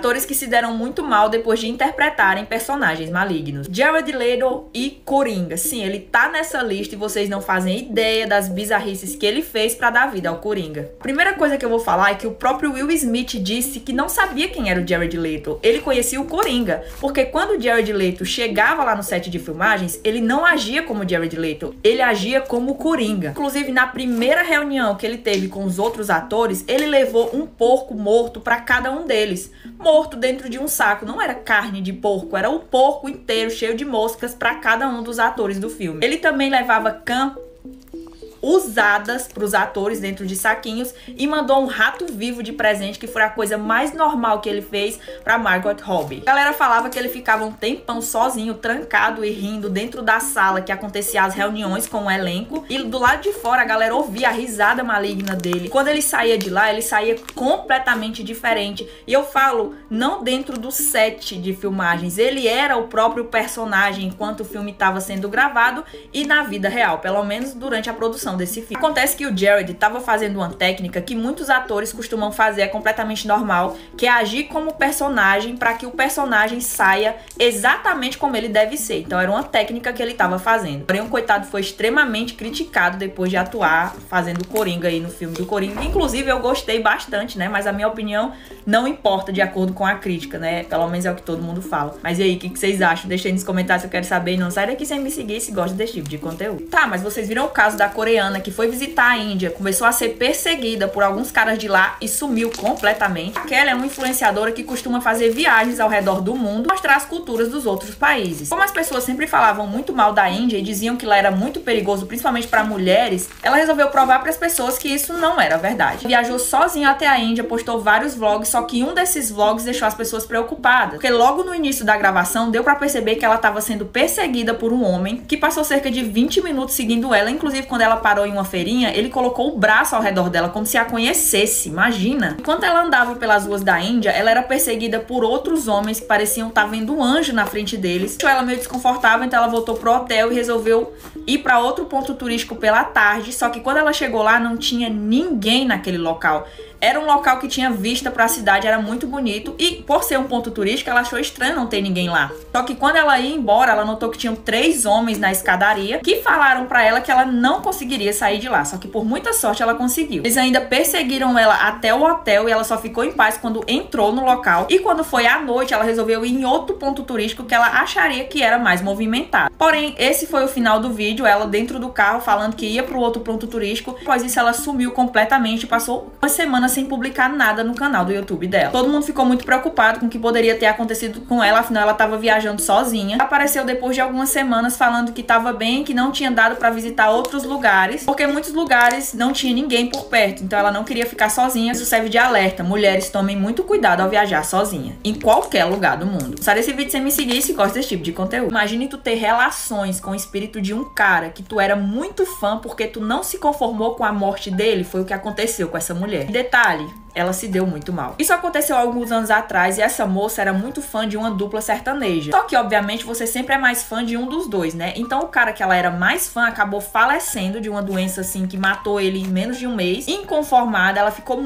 atores que se deram muito mal depois de interpretarem personagens malignos. Jared Leto e Coringa. Sim, ele tá nessa lista e vocês não fazem ideia das bizarrices que ele fez pra dar vida ao Coringa. Primeira coisa que eu vou falar é que o próprio Will Smith disse que não sabia quem era o Jared Leto. Ele conhecia o Coringa, porque quando o Jared Leto chegava lá no set de filmagens, ele não agia como o Jared Leto, ele agia como o Coringa. Inclusive, na primeira reunião que ele teve com os outros atores, ele levou um porco morto pra cada um deles. Morto dentro de um saco, não era carne de porco, era o porco inteiro cheio de moscas pra cada um dos atores do filme. Ele também levava cã usadas para os atores dentro de saquinhos e mandou um rato vivo de presente, que foi a coisa mais normal que ele fez para Margot Robbie. A galera falava que ele ficava um tempão sozinho, trancado e rindo dentro da sala que acontecia as reuniões com o elenco, e do lado de fora a galera ouvia a risada maligna dele. Quando ele saía de lá, ele saía completamente diferente. E eu falo, não dentro do set de filmagens, ele era o próprio personagem enquanto o filme estava sendo gravado e na vida real, pelo menos durante a produção desse filme. Acontece que o Jared estava fazendo uma técnica que muitos atores costumam fazer, é completamente normal, que é agir como personagem para que o personagem saia exatamente como ele deve ser. Então era uma técnica que ele estava fazendo. Porém, o coitado foi extremamente criticado depois de atuar fazendo o Coringa aí no filme do Coringa. Inclusive eu gostei bastante, né? Mas a minha opinião não importa de acordo com a crítica, né? Pelo menos é o que todo mundo fala. Mas e aí, o que vocês acham? Deixa aí nos comentários, eu quero saber. E não sai daqui sem me seguir se gosta desse tipo de conteúdo. Tá, mas vocês viram o caso da coreana que foi visitar a Índia, começou a ser perseguida por alguns caras de lá e sumiu completamente. Ela é uma influenciadora que costuma fazer viagens ao redor do mundo, mostrar as culturas dos outros países. Como as pessoas sempre falavam muito mal da Índia e diziam que lá era muito perigoso, principalmente para mulheres, ela resolveu provar para as pessoas que isso não era verdade. Viajou sozinha até a Índia, postou vários vlogs, só que um desses vlogs deixou as pessoas preocupadas, porque logo no início da gravação deu para perceber que ela estava sendo perseguida por um homem que passou cerca de 20 minutos seguindo ela. Inclusive, quando ela parou em uma feirinha, ele colocou o braço ao redor dela como se a conhecesse, imagina. Enquanto ela andava pelas ruas da Índia, ela era perseguida por outros homens que pareciam estar vendo um anjo na frente deles. Deixou ela meio desconfortável, então ela voltou pro hotel e resolveu ir para outro ponto turístico pela tarde, só que quando ela chegou lá não tinha ninguém naquele local. Era um local que tinha vista para a cidade, era muito bonito, e por ser um ponto turístico, ela achou estranho não ter ninguém lá. Só que quando ela ia embora, ela notou que tinham 3 homens na escadaria que falaram para ela que ela não conseguiria sair de lá, só que por muita sorte ela conseguiu. Eles ainda perseguiram ela até o hotel e ela só ficou em paz quando entrou no local, e quando foi à noite, ela resolveu ir em outro ponto turístico que ela acharia que era mais movimentado. Porém, esse foi o final do vídeo, ela dentro do carro falando que ia para o outro ponto turístico. Após isso, ela sumiu completamente, passou uma semana sem publicar nada no canal do YouTube dela. Todo mundo ficou muito preocupado com o que poderia ter acontecido com ela, afinal ela estava viajando sozinha. Ela apareceu depois de algumas semanas falando que estava bem, que não tinha dado para visitar outros lugares, porque muitos lugares não tinha ninguém por perto, então ela não queria ficar sozinha. Isso serve de alerta: mulheres, tomem muito cuidado ao viajar sozinha, em qualquer lugar do mundo. Sai desse vídeo sem me seguir se gosta desse tipo de conteúdo. Imagine tu ter relações com o espírito de um cara que tu era muito fã porque tu não se conformou com a morte dele. Foi o que aconteceu com essa mulher. E detalhe, ela se deu muito mal. Isso aconteceu há alguns anos atrás e essa moça era muito fã de uma dupla sertaneja. Só que, obviamente, você sempre é mais fã de um dos dois, né? Então o cara que ela era mais fã acabou falecendo de uma doença assim que matou ele em menos de um mês. Inconformada, ela ficou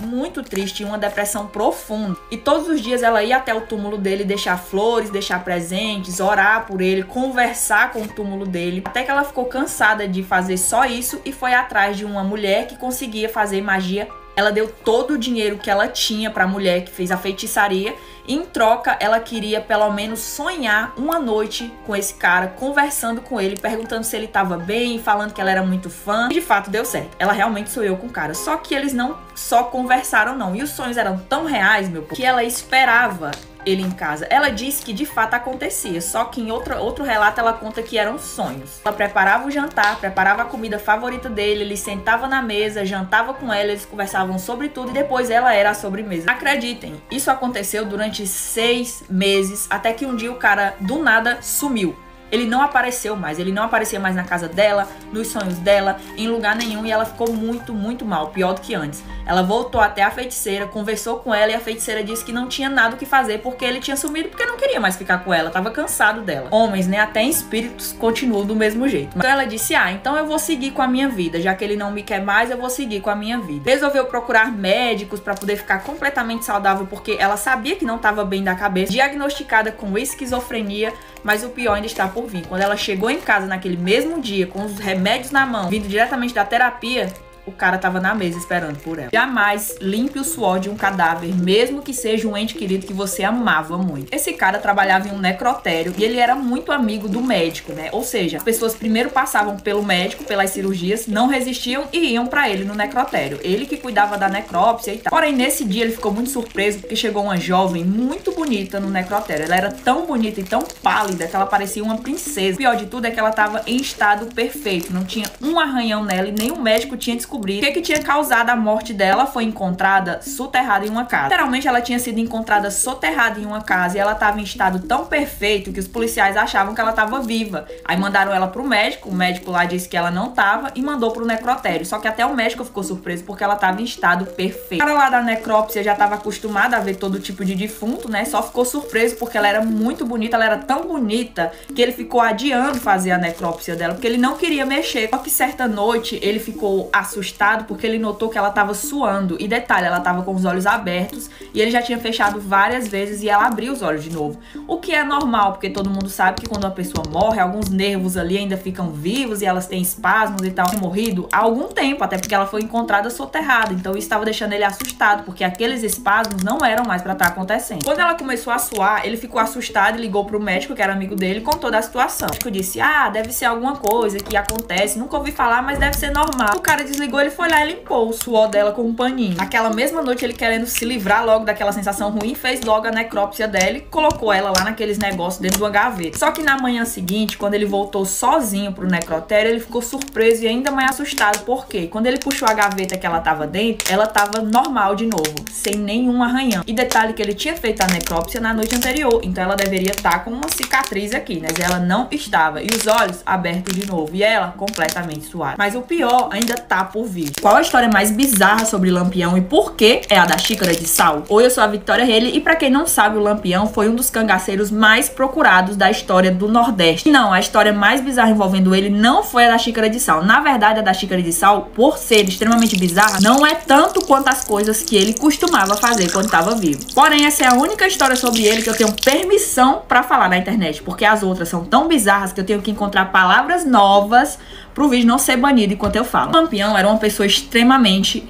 muito triste, em uma depressão profunda. E todos os dias ela ia até o túmulo dele deixar flores, deixar presentes, orar por ele, conversar com o túmulo dele. Até que ela ficou cansada de fazer só isso e foi atrás de uma mulher que conseguia fazer magia. Ela deu todo o dinheiro que ela tinha para a mulher que fez a feitiçaria. E em troca, ela queria pelo menos sonhar uma noite com esse cara, conversando com ele, perguntando se ele estava bem, falando que ela era muito fã. E de fato deu certo. Ela realmente sonhou com o cara. Só que eles não só conversaram, não. E os sonhos eram tão reais, meu povo, que ela esperava ele em casa. Ela disse que de fato acontecia, só que em outro relato ela conta que eram sonhos. Ela preparava o jantar, preparava a comida favorita dele, ele sentava na mesa, jantava com ela, eles conversavam sobre tudo e depois ela era a sobremesa. Acreditem, isso aconteceu durante 6 meses, até que um dia o cara do nada sumiu. Ele não apareceu mais, ele não aparecia mais na casa dela, nos sonhos dela, em lugar nenhum, e ela ficou muito mal, pior do que antes. Ela voltou até a feiticeira, conversou com ela e a feiticeira disse que não tinha nada o que fazer porque ele tinha sumido, porque não queria mais ficar com ela, tava cansado dela. Homens, né, até em espíritos continuam do mesmo jeito. Então ela disse, então eu vou seguir com a minha vida, já que ele não me quer mais, eu vou seguir com a minha vida. Resolveu procurar médicos pra poder ficar completamente saudável, porque ela sabia que não tava bem da cabeça, diagnosticada com esquizofrenia, mas o pior ainda está por vir. Quando ela chegou em casa naquele mesmo dia, com os remédios na mão, vindo diretamente da terapia, o cara tava na mesa esperando por ela. Jamais limpe o suor de um cadáver, mesmo que seja um ente querido que você amava muito. Esse cara trabalhava em um necrotério e ele era muito amigo do médico, né? Ou seja, as pessoas primeiro passavam pelo médico, pelas cirurgias, não resistiam e iam pra ele no necrotério. Ele que cuidava da necrópsia e tal. Porém, nesse dia ele ficou muito surpreso porque chegou uma jovem muito bonita no necrotério. Ela era tão bonita e tão pálida que ela parecia uma princesa. O pior de tudo é que ela tava em estado perfeito. Não tinha um arranhão nela e nem o médico tinha descoberto o que tinha causado a morte dela. Foi encontrada soterrada em uma casa. Literalmente ela tinha sido encontrada soterrada em uma casa e ela estava em estado tão perfeito que os policiais achavam que ela estava viva. Aí mandaram ela pro médico, o médico lá disse que ela não tava e mandou pro necrotério. Só que até o médico ficou surpreso porque ela estava em estado perfeito. O cara lá da necrópsia já estava acostumado a ver todo tipo de defunto, né? Só ficou surpreso porque ela era muito bonita, ela era tão bonita que ele ficou adiando fazer a necrópsia dela, porque ele não queria mexer. Só que certa noite ele ficou assustado porque ele notou que ela tava suando. E detalhe, ela tava com os olhos abertos e ele já tinha fechado várias vezes e ela abriu os olhos de novo. O que é normal, porque todo mundo sabe que quando uma pessoa morre, alguns nervos ali ainda ficam vivos e elas têm espasmos e tal. Morrido há algum tempo, até porque ela foi encontrada soterrada. Então isso estava deixando ele assustado, porque aqueles espasmos não eram mais pra estar acontecendo. Quando ela começou a suar, ele ficou assustado e ligou pro médico, que era amigo dele, com toda a situação. O médico disse, deve ser alguma coisa que acontece, nunca ouvi falar, mas deve ser normal. O cara desligou, ele foi lá e limpou o suor dela com um paninho. Aquela mesma noite, ele querendo se livrar logo daquela sensação ruim, fez logo a necrópsia dela e colocou ela lá naqueles negócios dentro de uma gaveta. Só que na manhã seguinte, quando ele voltou sozinho pro necrotério, ele ficou surpreso e ainda mais assustado. Por quê? Quando ele puxou a gaveta que ela tava dentro, ela tava normal de novo, sem nenhum arranhão. E detalhe que ele tinha feito a necrópsia na noite anterior, então ela deveria estar com uma cicatriz aqui, mas ela não estava. E os olhos abertos de novo, e ela completamente suada. Mas o pior ainda tá por vir. Qual a história mais bizarra sobre Lampião e por que é a da xícara de sal? Oi, eu sou a Victoria Reile e pra quem não sabe, o Lampião foi um dos cangaceiros mais procurados da história do Nordeste. Não, a história mais bizarra envolvendo ele não foi a da xícara de sal. Na verdade, a da xícara de sal, por ser extremamente bizarra, não é tanto quanto as coisas que ele costumava fazer quando estava vivo. Porém, essa é a única história sobre ele que eu tenho permissão pra falar na internet, porque as outras são tão bizarras que eu tenho que encontrar palavras novas pro vídeo não ser banido enquanto eu falo. O Lampião era uma pessoa extremamente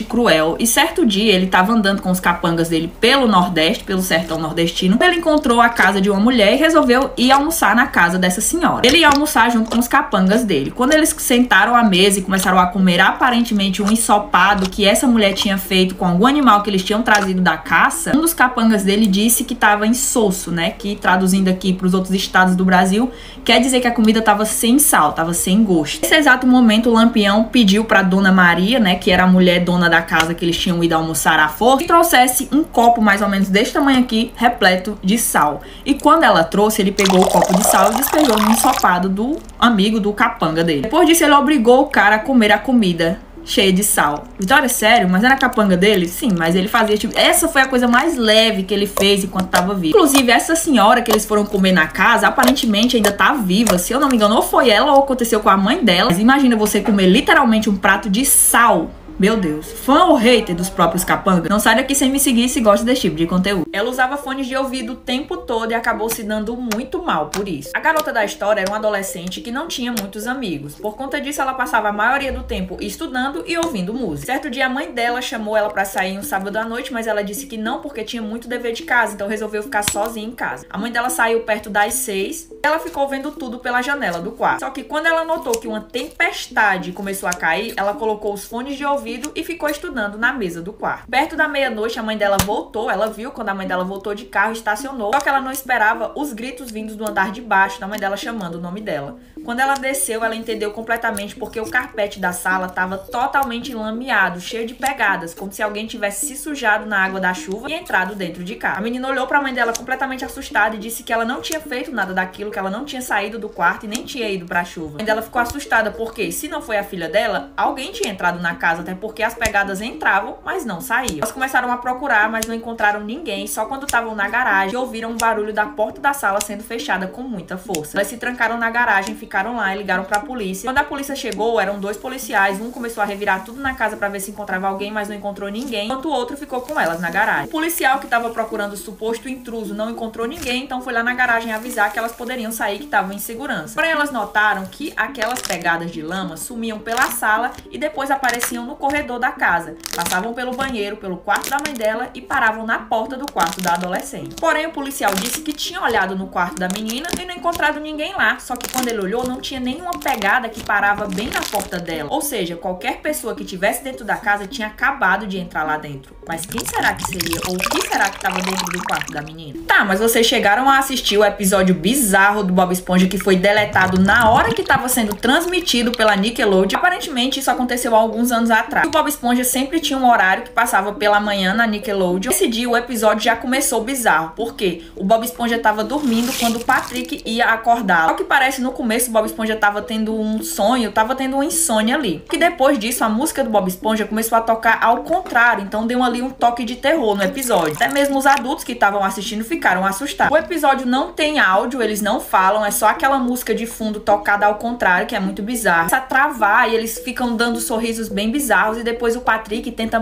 cruel. E certo dia ele tava andando com os capangas dele pelo Nordeste, pelo sertão nordestino. Ele encontrou a casa de uma mulher e resolveu ir almoçar na casa dessa senhora. Ele ia almoçar junto com os capangas dele. Quando eles sentaram à mesa e começaram a comer aparentemente um ensopado que essa mulher tinha feito com algum animal que eles tinham trazido da caça, um dos capangas dele disse que tava insosso, né? Que traduzindo aqui pros outros estados do Brasil, quer dizer que a comida tava sem sal, tava sem gosto. Nesse exato momento, o Lampião pediu pra Dona Maria, né, que era a mulher dona da casa que eles tinham ido almoçar à força, que trouxesse um copo mais ou menos deste tamanho aqui, repleto de sal. E quando ela trouxe, ele pegou o copo de sal e despejou no ensopado do amigo do capanga dele. Depois disso, ele obrigou o cara a comer a comida cheia de sal. Vitória, sério? Mas era a capanga dele? Sim, mas ele fazia tipo... Essa foi a coisa mais leve que ele fez enquanto tava vivo. Inclusive, essa senhora que eles foram comer na casa, aparentemente ainda tá viva. Se eu não me engano, ou foi ela ou aconteceu com a mãe dela. Mas imagina você comer literalmente um prato de sal. Meu Deus, fã ou hater dos próprios capangas? Não sai daqui sem me seguir se gosta desse tipo de conteúdo. Ela usava fones de ouvido o tempo todo e acabou se dando muito mal por isso. A garota da história era uma adolescente que não tinha muitos amigos. Por conta disso, ela passava a maioria do tempo estudando e ouvindo música. Certo dia, a mãe dela chamou ela pra sair um sábado à noite, mas ela disse que não porque tinha muito dever de casa, então resolveu ficar sozinha em casa. A mãe dela saiu perto das 6, ela ficou vendo tudo pela janela do quarto. Só que quando ela notou que uma tempestade começou a cair, ela colocou os fones de ouvido e ficou estudando na mesa do quarto. Perto da meia-noite, a mãe dela voltou. Ela viu quando a mãe dela voltou de carro, estacionou. Só que ela não esperava os gritos vindos do andar de baixo, da mãe dela chamando o nome dela. Quando ela desceu, ela entendeu completamente porque o carpete da sala estava totalmente enlameado, cheio de pegadas, como se alguém tivesse se sujado na água da chuva e entrado dentro de casa. A menina olhou pra mãe dela completamente assustada e disse que ela não tinha feito nada daquilo, que ela não tinha saído do quarto e nem tinha ido pra chuva. A mãe dela ficou assustada porque, se não foi a filha dela, alguém tinha entrado na casa, até porque as pegadas entravam, mas não saíam. Elas começaram a procurar, mas não encontraram ninguém. Só quando estavam na garagem, ouviram um barulho da porta da sala sendo fechada com muita força. Elas se trancaram na garagem, ficaram lá e ligaram pra polícia. Quando a polícia chegou, eram 2 policiais. Um começou a revirar tudo na casa pra ver se encontrava alguém, mas não encontrou ninguém, enquanto o outro ficou com elas na garagem. O policial que tava procurando o suposto intruso não encontrou ninguém, então foi lá na garagem avisar que elas poderiam sair, que estavam em segurança. Porém, elas notaram que aquelas pegadas de lama sumiam pela sala e depois apareciam no corredor da casa. Passavam pelo banheiro, pelo quarto da mãe dela e paravam na porta do quarto da adolescente. Porém, o policial disse que tinha olhado no quarto da menina e não encontrado ninguém lá. Só que quando ele olhou, não tinha nenhuma pegada que parava bem na porta dela. Ou seja, qualquer pessoa que estivesse dentro da casa tinha acabado de entrar lá dentro. Mas quem será que seria? Ou o que será que estava dentro do quarto da menina? Tá, mas vocês chegaram a assistir o episódio bizarro do Bob Esponja que foi deletado na hora que estava sendo transmitido pela Nickelodeon. Aparentemente isso aconteceu há alguns anos atrás. O Bob Esponja sempre tinha um horário que passava pela manhã na Nickelodeon. Esse dia o episódio já começou bizarro, porque o Bob Esponja estava dormindo quando o Patrick ia acordá-lo. Ao que parece, no começo o Bob Esponja estava tendo um sonho, estava tendo uma insônia ali. Que depois disso a música do Bob Esponja começou a tocar ao contrário, então deu ali um toque de terror no episódio. Até mesmo os adultos que estavam assistindo ficaram assustados. O episódio não tem áudio, eles não falam, é só aquela música de fundo tocada ao contrário, que é muito bizarro. Começa a travar e eles ficam dando sorrisos bem bizarros e depois o Patrick tenta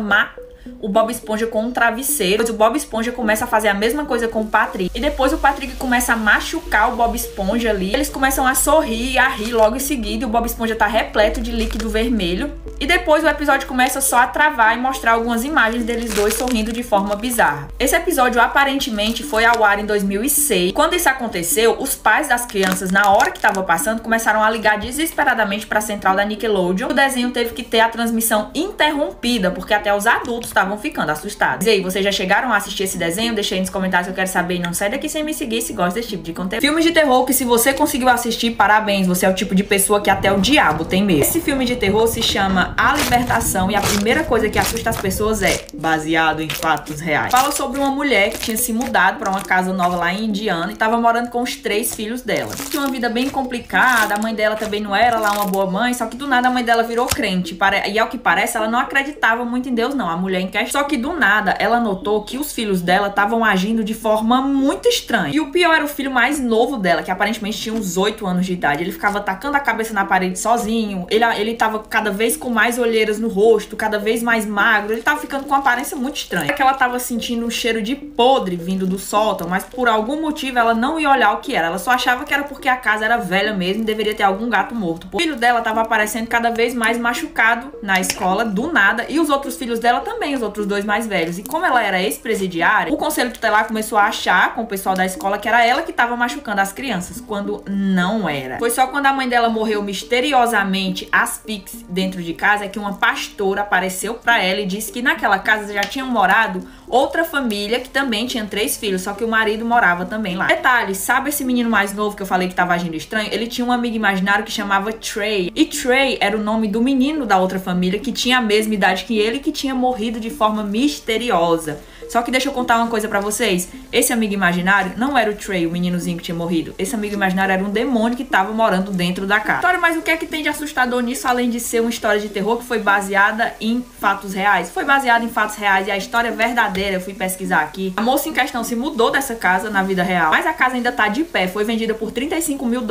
o Bob Esponja com um travesseiro. Depois o Bob Esponja começa a fazer a mesma coisa com o Patrick. E depois o Patrick começa a machucar o Bob Esponja ali. Eles começam a sorrir e a rir logo em seguida. E o Bob Esponja tá repleto de líquido vermelho. E depois o episódio começa só a travar e mostrar algumas imagens deles dois sorrindo de forma bizarra. Esse episódio aparentemente foi ao ar em 2006. Quando isso aconteceu, os pais das crianças, na hora que tava passando, começaram a ligar desesperadamente pra central da Nickelodeon. O desenho teve que ter a transmissão interrompida, porque até os adultos estavam ficando assustados. E aí, vocês já chegaram a assistir esse desenho? Deixa aí nos comentários que eu quero saber. E não sai daqui sem me seguir se gosta desse tipo de conteúdo. Filmes de terror que, se você conseguiu assistir, parabéns. Você é o tipo de pessoa que até o diabo tem medo. Esse filme de terror se chama A Libertação e a primeira coisa que assusta as pessoas é baseado em fatos reais. Fala sobre uma mulher que tinha se mudado pra uma casa nova lá em Indiana e tava morando com os 3 filhos dela. Tinha uma vida bem complicada, a mãe dela também não era lá uma boa mãe, só que do nada a mãe dela virou crente. E ao que parece, ela não acreditava muito em Deus não, a mulher em questão. Só que do nada, ela notou que os filhos dela estavam agindo de forma muito estranha. E o pior era o filho mais novo dela, que aparentemente tinha uns 8 anos de idade. Ele ficava tacando a cabeça na parede sozinho, ele tava cada vez com mais olheiras no rosto, cada vez mais magro, ele tava ficando com uma aparência muito estranha. É que ela tava sentindo um cheiro de podre vindo do sótão, mas por algum motivo ela não ia olhar o que era. Ela só achava que era porque a casa era velha mesmo e deveria ter algum gato morto. O filho dela tava aparecendo cada vez mais machucado na escola, do nada, e os outros filhos dela também, os outros 2 mais velhos. E como ela era ex-presidiária, o conselho tutelar começou a achar com o pessoal da escola que era ela que tava machucando as crianças, quando não era. Foi só quando a mãe dela morreu misteriosamente às piques dentro de casa que uma pastora apareceu pra ela e disse que naquela casa já tinham morado outra família que também tinha 3 filhos, só que o marido morava também lá. Detalhe, sabe esse menino mais novo que eu falei que tava agindo estranho? Ele tinha um amigo imaginário que chamava Trey. E Trey era o nome do menino da outra família que tinha a mesma idade que ele e que tinha morrido de forma misteriosa. Só que deixa eu contar uma coisa pra vocês. Esse amigo imaginário não era o Trey, o meninozinho que tinha morrido. Esse amigo imaginário era um demônio que tava morando dentro da casa. História, mas o que é que tem de assustador nisso, além de ser uma história de terror que foi baseada em fatos reais? Foi baseada em fatos reais e a história verdadeira, eu fui pesquisar aqui. A moça em questão se mudou dessa casa na vida real, mas a casa ainda tá de pé. Foi vendida por $35 mil,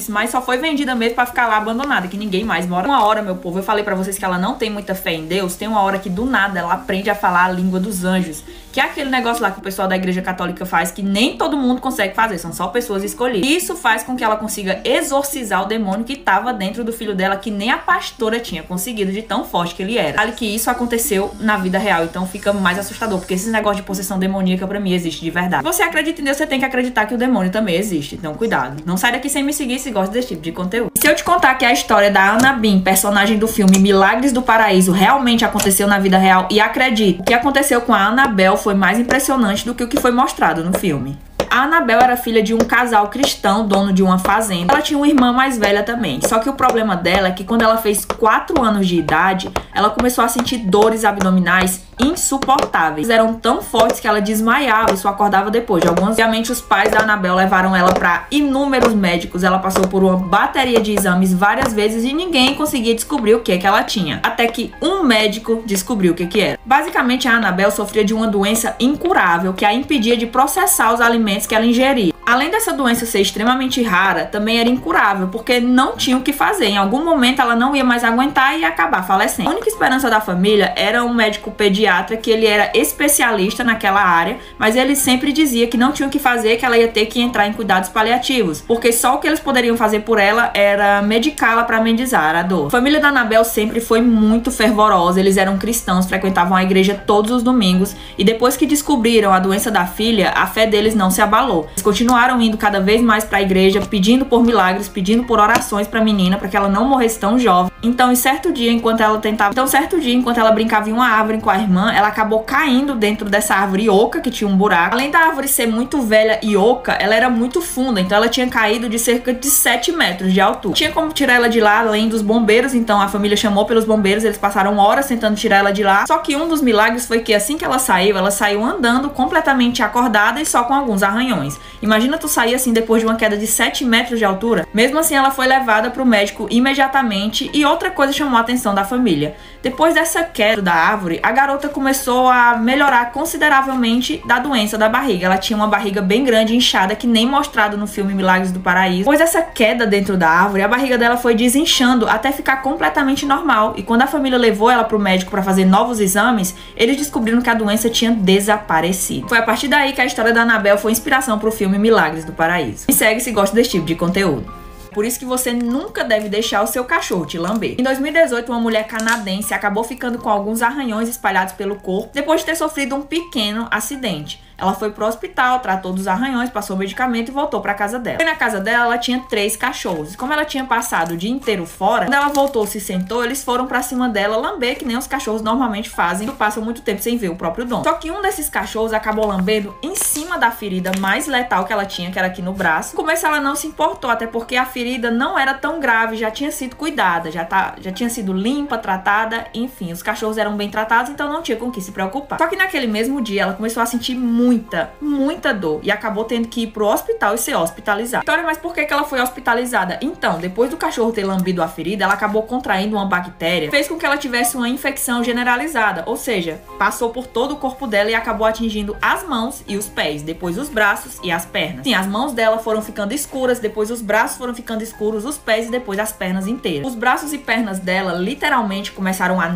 mas só foi vendida mesmo pra ficar lá abandonada, que ninguém mais mora. Uma hora, meu povo, eu falei pra vocês que ela não tem muita fé em Deus. Tem uma hora que do nada ela aprende a falar a língua dos anjos, que é aquele negócio lá que o pessoal da igreja católica faz, que nem todo mundo consegue fazer, são só pessoas escolhidas. Isso faz com que ela consiga exorcizar o demônio que estava dentro do filho dela, que nem a pastora tinha conseguido, de tão forte que ele era. Vale que isso aconteceu na vida real, então fica mais assustador, porque esse negócio de possessão demoníaca pra mim existe de verdade. Se você acredita em Deus, você tem que acreditar que o demônio também existe, então cuidado. Não sai daqui sem me seguir se gosta desse tipo de conteúdo. E se eu te contar que a história da Anna Bean, personagem do filme Milagres do Paraíso, realmente aconteceu na vida real, e acredito, o que aconteceu com a Annabelle foi mais impressionante do que o que foi mostrado no filme. A Annabelle era filha de um casal cristão, dono de uma fazenda. Ela tinha uma irmã mais velha também. Só que o problema dela é que quando ela fez 4 anos de idade, ela começou a sentir dores abdominais insuportáveis. Eram tão fortes que ela desmaiava e só acordava depois de alguns. Obviamente, os pais da Annabelle levaram ela para inúmeros médicos. Ela passou por uma bateria de exames várias vezes e ninguém conseguia descobrir o que ela tinha. Até que um médico descobriu o que era. Basicamente, a Annabelle sofria de uma doença incurável que a impedia de processar os alimentos que ela ingeria. Além dessa doença ser extremamente rara, também era incurável, porque não tinha o que fazer. Em algum momento ela não ia mais aguentar e ia acabar falecendo. A única esperança da família era um médico pediatra, que ele era especialista naquela área, mas ele sempre dizia que não tinha o que fazer, que ela ia ter que entrar em cuidados paliativos, porque só o que eles poderiam fazer por ela era medicá-la para amenizar a dor. A família da Annabelle sempre foi muito fervorosa, eles eram cristãos, frequentavam a igreja todos os domingos, e depois que descobriram a doença da filha, a fé deles não se abalou. Eles continuaram indo cada vez mais para a igreja, pedindo por milagres, pedindo por orações para a menina, para que ela não morresse tão jovem. Então, certo dia, enquanto ela brincava em uma árvore com a irmã, ela acabou caindo dentro dessa árvore oca, que tinha um buraco. Além da árvore ser muito velha e oca, ela era muito funda, então ela tinha caído de cerca de 7 metros de altura. Tinha como tirar ela de lá, além dos bombeiros, então a família chamou pelos bombeiros, eles passaram horas tentando tirar ela de lá. Só que um dos milagres foi que assim que ela saiu andando completamente acordada e só com alguns arranhões. Imagina tu sair assim depois de uma queda de 7 metros de altura. Mesmo assim, ela foi levada para o médico imediatamente e outra coisa chamou a atenção da família. Depois dessa queda da árvore, a garota começou a melhorar consideravelmente da doença da barriga. Ela tinha uma barriga bem grande, inchada, que nem mostrado no filme Milagres do Paraíso. Depois dessa queda dentro da árvore, a barriga dela foi desinchando até ficar completamente normal. E quando a família levou ela para o médico para fazer novos exames, eles descobriram que a doença tinha desaparecido. Foi a partir daí que a história da Annabelle foi inspiração para o filme Milagres do Paraíso. Me segue se gosta desse tipo de conteúdo. Por isso que você nunca deve deixar o seu cachorro te lamber. Em 2018, uma mulher canadense acabou ficando com alguns arranhões espalhados pelo corpo depois de ter sofrido um pequeno acidente. Ela foi pro hospital, tratou dos arranhões, passou medicamento e voltou pra casa dela. E na casa dela, ela tinha 3 cachorros. Como ela tinha passado o dia inteiro fora, quando ela voltou, se sentou, eles foram pra cima dela lamber, que nem os cachorros normalmente fazem, quando passam muito tempo sem ver o próprio dono. Só que um desses cachorros acabou lambendo em cima da ferida mais letal que ela tinha, que era aqui no braço. No começo ela não se importou, até porque a ferida não era tão grave, já tinha sido cuidada, já tinha sido limpa, tratada, enfim, os cachorros eram bem tratados, então não tinha com o que se preocupar. Só que naquele mesmo dia, ela começou a sentir muita dor e acabou tendo que ir pro hospital e ser hospitalizada. Então, mas por que ela foi hospitalizada? Então, depois do cachorro ter lambido a ferida, ela acabou contraindo uma bactéria, fez com que ela tivesse uma infecção generalizada, ou seja, passou por todo o corpo dela e acabou atingindo as mãos e os pés, depois os braços e as pernas. Sim, as mãos dela foram ficando escuras, depois os braços foram ficando escuros, os pés e depois as pernas inteiras. Os braços e pernas dela literalmente começaram a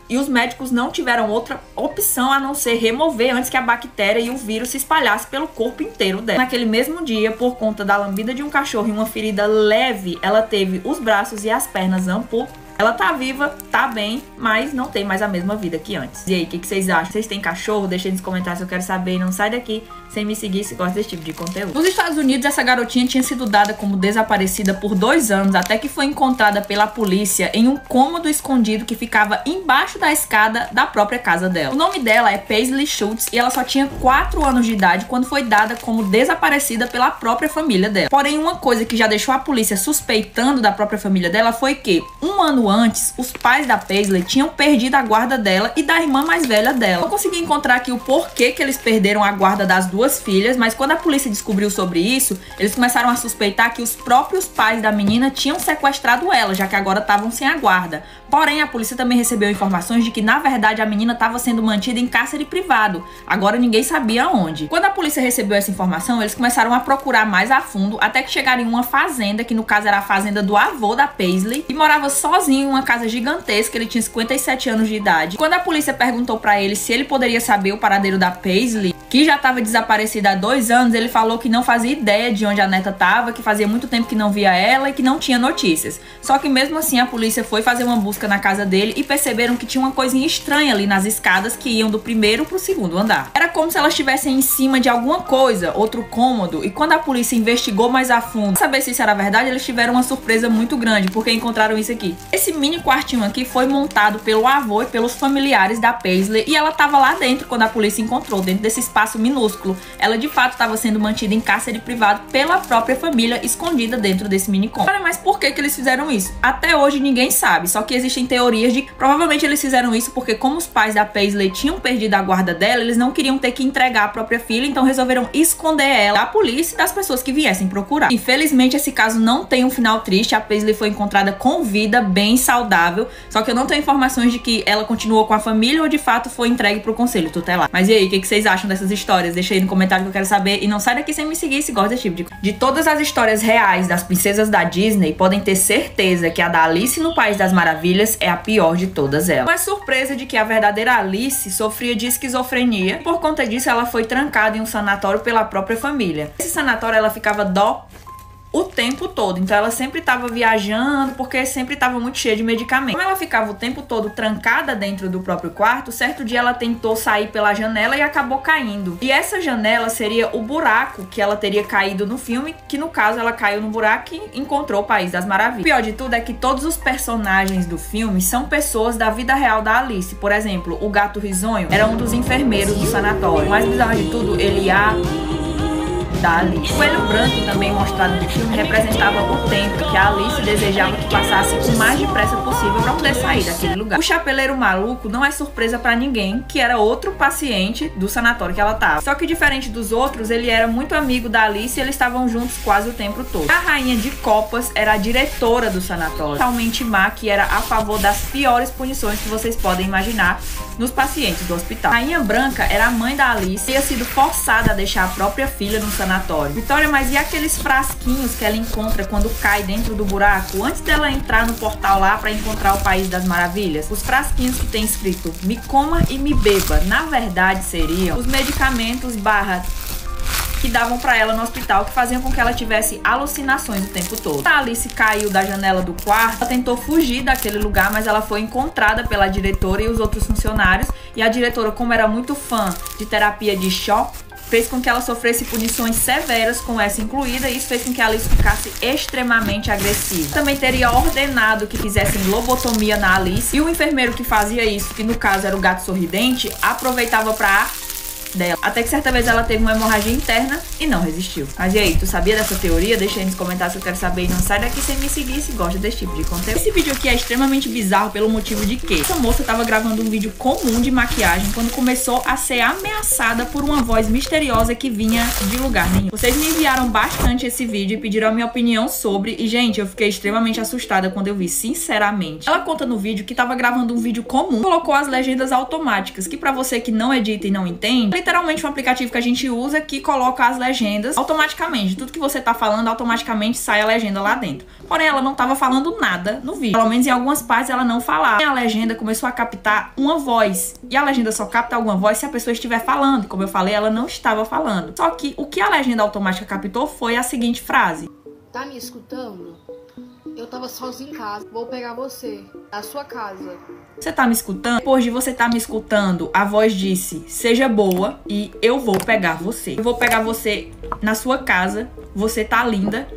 e os médicos não tiveram outra opção a não ser remover antes que a bactéria e o vírus se espalhassem pelo corpo inteiro dela. Naquele mesmo dia, por conta da lambida de um cachorro e uma ferida leve, ela teve os braços e as pernas amputadas. Ela tá viva, tá bem, mas não tem mais a mesma vida que antes. E aí, o que vocês acham? Vocês têm cachorro? Deixem nos comentários, eu quero saber. E não sai daqui sem me seguir se gosta desse tipo de conteúdo. Nos Estados Unidos, essa garotinha tinha sido dada como desaparecida por 2 anos, até que foi encontrada pela polícia em um cômodo escondido que ficava embaixo da escada da própria casa dela. O nome dela é Paisley Schultz e ela só tinha 4 anos de idade quando foi dada como desaparecida pela própria família dela. Porém, uma coisa que já deixou a polícia suspeitando da própria família dela foi que, 1 ano antes, os pais da Paisley tinham perdido a guarda dela e da irmã mais velha dela. Eu consegui encontrar aqui o porquê que eles perderam a guarda das 2 filhas, mas quando a polícia descobriu sobre isso, eles começaram a suspeitar que os próprios pais da menina tinham sequestrado ela, já que agora estavam sem a guarda. Porém, a polícia também recebeu informações de que, na verdade, a menina estava sendo mantida em cárcere privado. Agora ninguém sabia onde. Quando a polícia recebeu essa informação, eles começaram a procurar mais a fundo, até que chegaram em uma fazenda, que no caso era a fazenda do avô da Paisley, e morava sozinho em uma casa gigantesca. Ele tinha 57 anos de idade. Quando a polícia perguntou pra ele se ele poderia saber o paradeiro da Paisley, que já estava desaparecida há 2 anos, ele falou que não fazia ideia de onde a neta estava, que fazia muito tempo que não via ela e que não tinha notícias. Só que mesmo assim a polícia foi fazer uma busca na casa dele e perceberam que tinha uma coisinha estranha ali nas escadas que iam do 1º pro 2º andar. Era como se elas estivessem em cima de alguma coisa, outro cômodo, e quando a polícia investigou mais a fundo pra saber se isso era verdade, eles tiveram uma surpresa muito grande, porque encontraram isso aqui. Esse Esse mini quartinho aqui foi montado pelo avô e pelos familiares da Paisley e ela tava lá dentro quando a polícia encontrou, dentro desse espaço minúsculo. Ela de fato estava sendo mantida em cárcere privado pela própria família, escondida dentro desse mini cômodo. Olha, mas por que eles fizeram isso? Até hoje ninguém sabe, só que existem teorias de que provavelmente eles fizeram isso porque como os pais da Paisley tinham perdido a guarda dela, eles não queriam ter que entregar a própria filha, então resolveram esconder ela da polícia e das pessoas que viessem procurar. Infelizmente esse caso não tem um final triste, a Paisley foi encontrada com vida, bem saudável, só que eu não tenho informações de que ela continuou com a família ou de fato foi entregue pro conselho tutelar. Mas e aí, o que vocês acham dessas histórias? Deixa aí no comentário que eu quero saber e não sai daqui sem me seguir se gosta desse tipo de coisa. De todas as histórias reais das princesas da Disney, podem ter certeza que a da Alice no País das Maravilhas é a pior de todas elas. Não é surpresa de que a verdadeira Alice sofria de esquizofrenia, por conta disso ela foi trancada em um sanatório pela própria família. Nesse sanatório ela ficava o tempo todo, então ela sempre estava viajando porque sempre estava muito cheia de medicamento. Como ela ficava o tempo todo trancada dentro do próprio quarto, certo dia ela tentou sair pela janela e acabou caindo. E essa janela seria o buraco que ela teria caído no filme, que no caso ela caiu no buraco e encontrou o País das Maravilhas. O pior de tudo é que todos os personagens do filme são pessoas da vida real da Alice. Por exemplo, o gato risonho era um dos enfermeiros do sanatório. O mais bizarro de tudo, ele da Alice. O coelho branco, também mostrado no filme, representava o tempo que a Alice desejava que passasse o mais depressa possível para poder sair daquele lugar. O chapeleiro maluco não é surpresa para ninguém, que era outro paciente do sanatório que ela tava. Só que diferente dos outros, ele era muito amigo da Alice e eles estavam juntos quase o tempo todo. A rainha de copas era a diretora do sanatório, totalmente má, que era a favor das piores punições que vocês podem imaginar nos pacientes do hospital. A rainha branca era a mãe da Alice e tinha sido forçada a deixar a própria filha no sanatório. Vitória, mas e aqueles frasquinhos que ela encontra quando cai dentro do buraco, antes dela entrar no portal lá para encontrar o País das Maravilhas? Os frasquinhos que tem escrito "me coma e me beba", na verdade seriam os medicamentos que davam pra ela no hospital, que faziam com que ela tivesse alucinações o tempo todo. A Alice caiu da janela do quarto, ela tentou fugir daquele lugar, mas ela foi encontrada pela diretora e os outros funcionários, e a diretora, como era muito fã de terapia de choque, fez com que ela sofresse punições severas, com essa incluída, e isso fez com que a Alice ficasse extremamente agressiva. Também teria ordenado que fizessem lobotomia na Alice, e o enfermeiro que fazia isso, que no caso era o gato sorridente, aproveitava pra dela. Até que certa vez ela teve uma hemorragia interna e não resistiu. Mas e aí, tu sabia dessa teoria? Deixa aí nos comentários que eu quero saber, e não sai daqui sem me seguir se gosta desse tipo de conteúdo. Esse vídeo aqui é extremamente bizarro pelo motivo de que essa moça tava gravando um vídeo comum de maquiagem quando começou a ser ameaçada por uma voz misteriosa que vinha de lugar nenhum. Vocês me enviaram bastante esse vídeo e pediram a minha opinião sobre, e gente, eu fiquei extremamente assustada quando eu vi, sinceramente. Ela conta no vídeo que tava gravando um vídeo comum, colocou as legendas automáticas, que pra você que não edita e não entende, literalmente um aplicativo que a gente usa que coloca as legendas automaticamente. Tudo que você tá falando, automaticamente sai a legenda lá dentro. Porém, ela não tava falando nada no vídeo. Pelo menos em algumas partes ela não falava. E a legenda começou a captar uma voz. E a legenda só capta alguma voz se a pessoa estiver falando. Como eu falei, ela não estava falando. Só que o que a legenda automática captou foi a seguinte frase: "Tá me escutando? Eu tava sozinho em casa. Vou pegar você. Na sua casa." Você tá me escutando? Depois de você tá me escutando, a voz disse: "Seja boa e eu vou pegar você. Eu vou pegar você na sua casa. Você tá linda."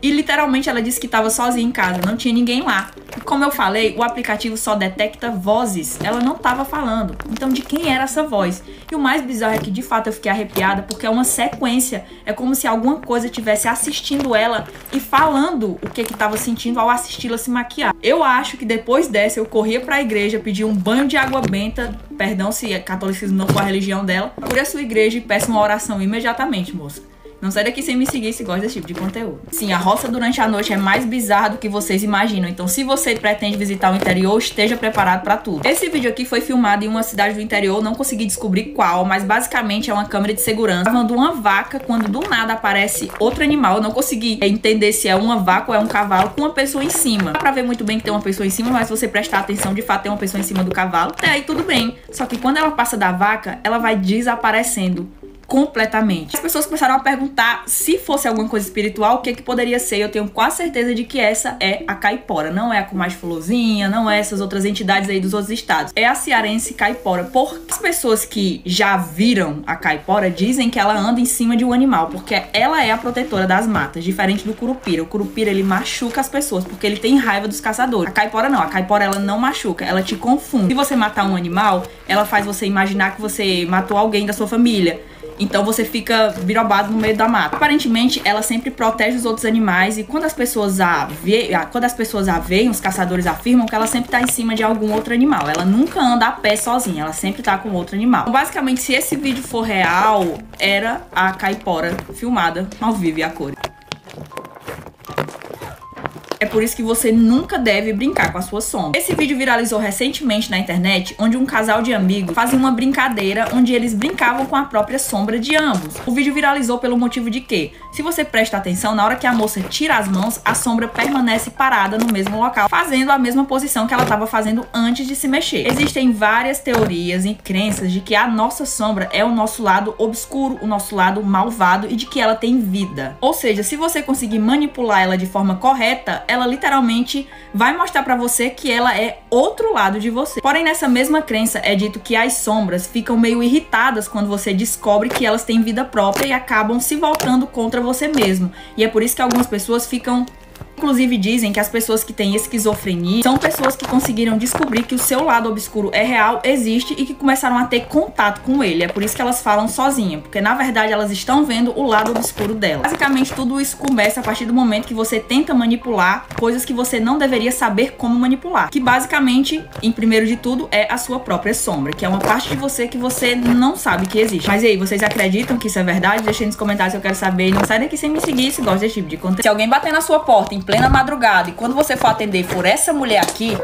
E literalmente ela disse que tava sozinha em casa, não tinha ninguém lá. E como eu falei, o aplicativo só detecta vozes. Ela não tava falando. Então de quem era essa voz? E o mais bizarro é que de fato eu fiquei arrepiada, porque é uma sequência. É como se alguma coisa estivesse assistindo ela e falando o que tava sentindo ao assisti-la se maquiar. Eu acho que depois dessa eu corria pra igreja, pedia um banho de água benta. Perdão se catolicismo não for a religião dela. Procure a sua igreja e peça uma oração imediatamente, moça. Não sai daqui sem me seguir se gosta desse tipo de conteúdo. Sim, a roça durante a noite é mais bizarra do que vocês imaginam. Então, se você pretende visitar o interior, esteja preparado pra tudo. Esse vídeo aqui foi filmado em uma cidade do interior, não consegui descobrir qual, mas basicamente é uma câmera de segurança gravando uma vaca quando do nada aparece outro animal. Eu não consegui entender se é uma vaca ou é um cavalo com uma pessoa em cima. Dá pra ver muito bem que tem uma pessoa em cima, mas se você prestar atenção, de fato tem uma pessoa em cima do cavalo. Até aí tudo bem. Só que quando ela passa da vaca, ela vai desaparecendo completamente. As pessoas começaram a perguntar se fosse alguma coisa espiritual, o que poderia ser. Eu tenho quase certeza de que essa é a caipora. Não é a Comadre Florzinha, não é essas outras entidades aí dos outros estados. É a cearense caipora. Porque as pessoas que já viram a caipora dizem que ela anda em cima de um animal, porque ela é a protetora das matas, diferente do curupira. O curupira, ele machuca as pessoas, porque ele tem raiva dos caçadores. A caipora não. A caipora, ela não machuca, ela te confunde. Se você matar um animal, ela faz você imaginar que você matou alguém da sua família. Então você fica birobado no meio da mata. Aparentemente, ela sempre protege os outros animais. E quando as pessoas a veem, os caçadores afirmam que ela sempre tá em cima de algum outro animal. Ela nunca anda a pé sozinha, ela sempre tá com outro animal. Então, basicamente, se esse vídeo for real, era a caipora filmada ao vivo e a cores. É por isso que você nunca deve brincar com a sua sombra. Esse vídeo viralizou recentemente na internet, onde um casal de amigos fazia uma brincadeira onde eles brincavam com a própria sombra de ambos. O vídeo viralizou pelo motivo de que, se você presta atenção, na hora que a moça tira as mãos, a sombra permanece parada no mesmo local, fazendo a mesma posição que ela estava fazendo antes de se mexer. Existem várias teorias e crenças de que a nossa sombra é o nosso lado obscuro, o nosso lado malvado e de que ela tem vida. Ou seja, se você conseguir manipular ela de forma correta, ela literalmente vai mostrar pra você que ela é outro lado de você. Porém, nessa mesma crença é dito que as sombras ficam meio irritadas quando você descobre que elas têm vida própria e acabam se voltando contra você mesmo. E é por isso que algumas pessoas ficam... Inclusive dizem que as pessoas que têm esquizofrenia são pessoas que conseguiram descobrir que o seu lado obscuro é real, existe e que começaram a ter contato com ele. É por isso que elas falam sozinha, porque na verdade elas estão vendo o lado obscuro dela. Basicamente tudo isso começa a partir do momento que você tenta manipular coisas que você não deveria saber como manipular. Que basicamente, em primeiro de tudo, é a sua própria sombra, que é uma parte de você que você não sabe que existe. Mas e aí, vocês acreditam que isso é verdade? Deixem nos comentários, eu quero saber. E não sai daqui sem me seguir se gosta desse tipo de conteúdo. Se alguém bater na sua porta em plena madrugada e quando você for atender for essa mulher aqui,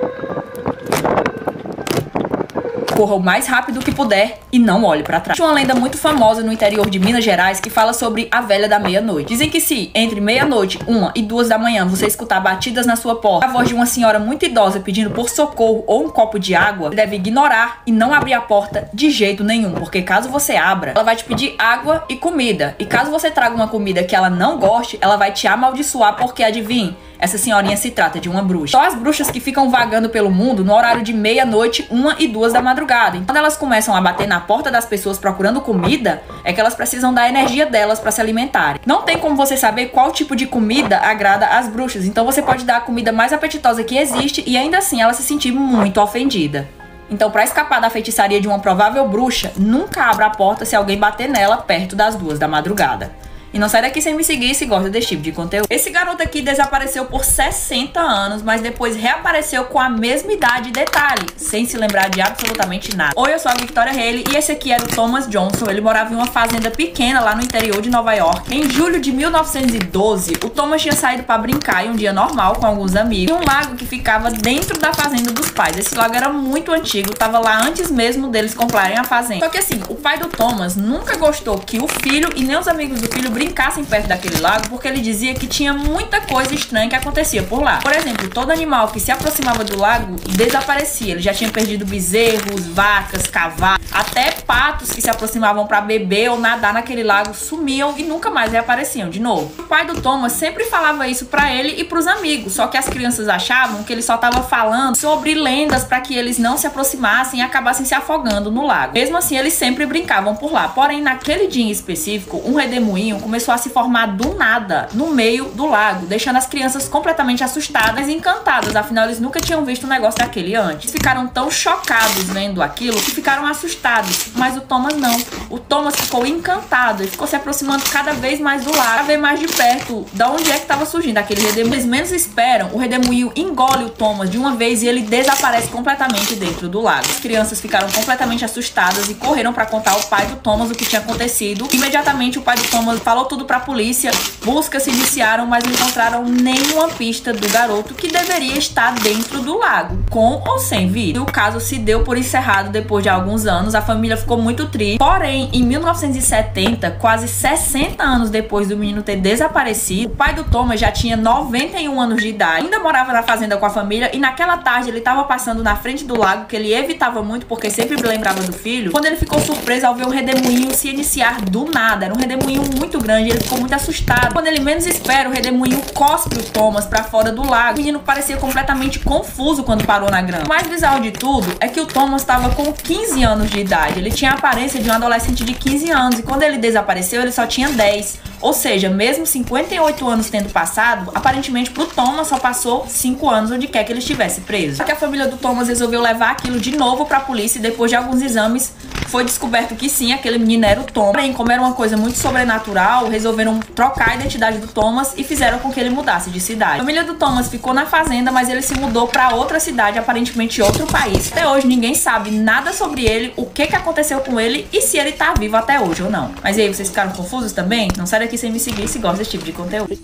corra o mais rápido que puder e não olhe pra trás. Tem uma lenda muito famosa no interior de Minas Gerais que fala sobre a velha da meia-noite. Dizem que se entre meia-noite, 1 e 2 da manhã você escutar batidas na sua porta, a voz de uma senhora muito idosa pedindo por socorro ou um copo de água, você deve ignorar e não abrir a porta de jeito nenhum, porque caso você abra, ela vai te pedir água e comida. E caso você traga uma comida que ela não goste, ela vai te amaldiçoar, porque adivinhe, essa senhorinha se trata de uma bruxa. Só as bruxas que ficam vagando pelo mundo no horário de meia-noite, 1 e 2 da madrugada. Então, quando elas começam a bater na porta das pessoas procurando comida, é que elas precisam da energia delas para se alimentarem. Não tem como você saber qual tipo de comida agrada às bruxas. Então você pode dar a comida mais apetitosa que existe e ainda assim ela se sentir muito ofendida. Então, para escapar da feitiçaria de uma provável bruxa, nunca abra a porta se alguém bater nela perto das 2 da madrugada. E não sai daqui sem me seguir se gosta desse tipo de conteúdo. Esse garoto aqui desapareceu por 60 anos, mas depois reapareceu com a mesma idade, detalhe, sem se lembrar de absolutamente nada. Oi, eu sou a Victoria Haley e esse aqui era o Thomas Johnson. Ele morava em uma fazenda pequena lá no interior de Nova York. Em julho de 1912, o Thomas tinha saído para brincar em um dia normal com alguns amigos em um lago que ficava dentro da fazenda dos pais. Esse lago era muito antigo, tava lá antes mesmo deles comprarem a fazenda. Só que assim, o pai do Thomas nunca gostou que o filho e nem os amigos do filho brincassem perto daquele lago, porque ele dizia que tinha muita coisa estranha que acontecia por lá. Por exemplo, todo animal que se aproximava do lago desaparecia. Ele já tinha perdido bezerros, vacas, cavalos, até patos que se aproximavam para beber ou nadar naquele lago sumiam e nunca mais reapareciam de novo. O pai do Thomas sempre falava isso para ele e para os amigos, só que as crianças achavam que ele só estava falando sobre lendas para que eles não se aproximassem e acabassem se afogando no lago. Mesmo assim, eles sempre brincavam por lá. Porém, naquele dia em específico, um redemoinho começou a se formar do nada no meio do lago, deixando as crianças completamente assustadas e encantadas, afinal eles nunca tinham visto um negócio daquele antes. Eles ficaram tão chocados vendo aquilo que ficaram assustados, mas o Thomas não. O Thomas ficou encantado e ficou se aproximando cada vez mais do lago, para ver mais de perto da onde é que estava surgindo aquele redemoinho. Eles menos esperam, o redemoinho engole o Thomas de uma vez e ele desaparece completamente dentro do lago. As crianças ficaram completamente assustadas e correram para contar ao pai do Thomas o que tinha acontecido. Imediatamente o pai do Thomas falou falou tudo pra polícia, buscas se iniciaram, mas não encontraram nenhuma pista do garoto que deveria estar dentro do lago, com ou sem vida. E o caso se deu por encerrado depois de alguns anos, a família ficou muito triste. Porém, em 1970, quase 60 anos depois do menino ter desaparecido, o pai do Thomas já tinha 91 anos de idade, ainda morava na fazenda com a família, e naquela tarde ele estava passando na frente do lago, que ele evitava muito porque sempre lembrava do filho, quando ele ficou surpreso ao ver o redemoinho se iniciar do nada. Era um redemoinho muito grande, ele ficou muito assustado. Quando ele menos espera, o redemoinho cospe o Thomas pra fora do lago. O menino parecia completamente confuso quando parou na grama. O mais bizarro de tudo é que o Thomas estava com 15 anos de idade. Ele tinha a aparência de um adolescente de 15 anos, e quando ele desapareceu, ele só tinha 10. Ou seja, mesmo 58 anos tendo passado, aparentemente pro Thomas só passou 5 anos onde quer que ele estivesse preso. Só que a família do Thomas resolveu levar aquilo de novo pra polícia, e depois de alguns exames foi descoberto que sim, aquele menino era o Thomas. Porém, como era uma coisa muito sobrenatural, resolveram trocar a identidade do Thomas e fizeram com que ele mudasse de cidade. A família do Thomas ficou na fazenda, mas ele se mudou pra outra cidade, aparentemente outro país. Até hoje ninguém sabe nada sobre ele, o que aconteceu com ele e se ele tá vivo até hoje ou não. Mas e aí, vocês ficaram confusos também? Não sai daqui sem me seguir se gosta desse tipo de conteúdo.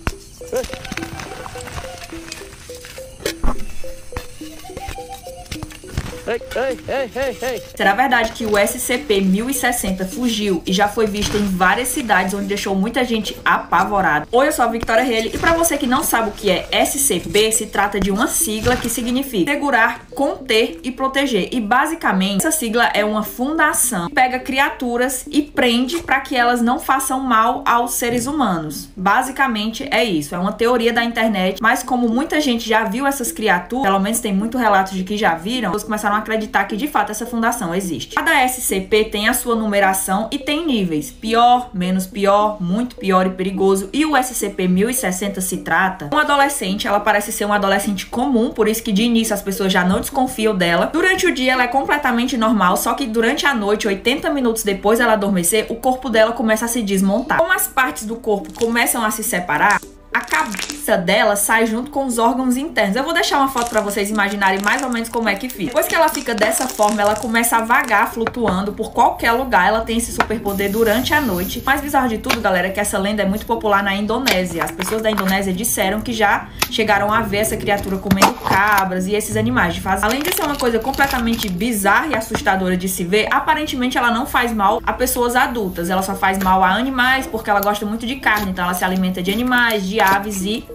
Será verdade que o SCP-1060 fugiu e já foi visto em várias cidades, onde deixou muita gente apavorada? Oi, eu sou a Victoria Haley, e pra você que não sabe o que é SCP, se trata de uma sigla que significa segurar, conter e proteger. E basicamente, essa sigla é uma fundação que pega criaturas e prende para que elas não façam mal aos seres humanos. Basicamente é isso, é uma teoria da internet, mas como muita gente já viu essas criaturas, pelo menos tem muito relatos de que já viram, eles começaram a acreditar que de fato essa fundação existe. Cada SCP tem a sua numeração e tem níveis: pior, menos pior, muito pior e perigoso. E o SCP-1060 se trata de uma adolescente. Ela parece ser uma adolescente comum, por isso que de início as pessoas já não desconfiam dela. Durante o dia ela é completamente normal, só que durante a noite, 80 minutos depois dela adormecer, o corpo dela começa a se desmontar. Como as partes do corpo começam a se separar, a cabeça dela sai junto com os órgãos internos. Eu vou deixar uma foto pra vocês imaginarem mais ou menos como é que fica. Depois que ela fica dessa forma, ela começa a vagar, flutuando por qualquer lugar. Ela tem esse superpoder durante a noite. O mais bizarro de tudo, galera, é que essa lenda é muito popular na Indonésia. As pessoas da Indonésia disseram que já chegaram a ver essa criatura comendo cabras e esses animais de fazenda. Além de ser uma coisa completamente bizarra e assustadora de se ver, aparentemente ela não faz mal a pessoas adultas. Ela só faz mal a animais porque ela gosta muito de carne. Então ela se alimenta de animais, de aves e